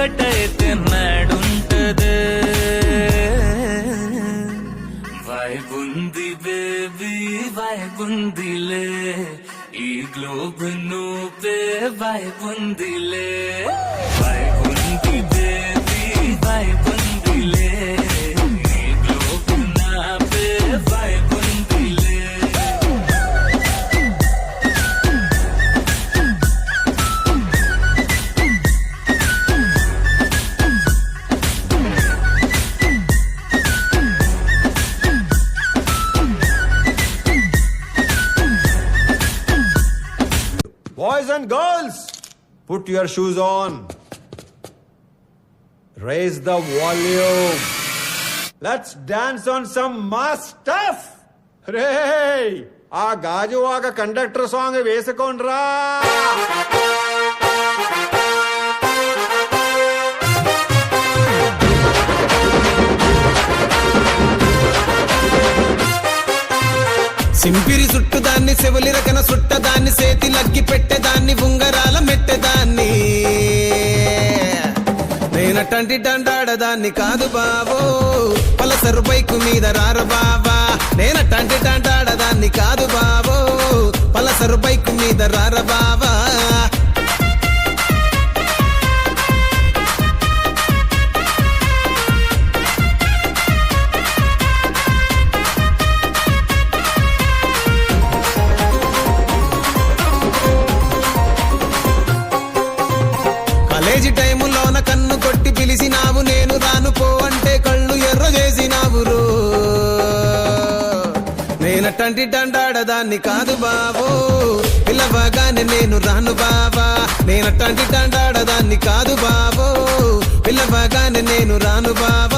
ఒక్కటైతే మేడుంటదే వైబుంది baby వైబుందిలే ఈ globe నువ్వే వైబుందిలే వైబుంది baby వైబుందిలే ఈ గ్లోబ్ నావే వైబుందిలే Boys and girls, put your shoes on. Raise the volume. Let's dance on some mass stuff. Hey, ఆ Gajuwaka conductor song వేసుకోండ్రా. సింపిరి చుట్టుదాన్ని సెవలి రకన సుట్టదాన్ని సేతి లగ్గి పెట్టేదాన్ని ఉంగరాల మెట్టేదాన్ని నేనటంటి డండాడదాన్ని కాదు బావో పలసరు బైకు మీద రార బావా నేనటంటి డండాడదాన్ని కాదు బావో పలసరు బైకు మీద రార బావా కాలేజీ టైములోన కన్ను కొట్టి పిలిచినావు నేను రాను పో అంటే కళ్ళు ఎర్ర చేసినావు రో నేనటంటి డండాడదాన్ని కాదు బావో పిల్లవగానే నేను రాను బావా నేనటంటి డండాడదాన్ని కాదు బావో పిల్లవగానే నేను రాను బావా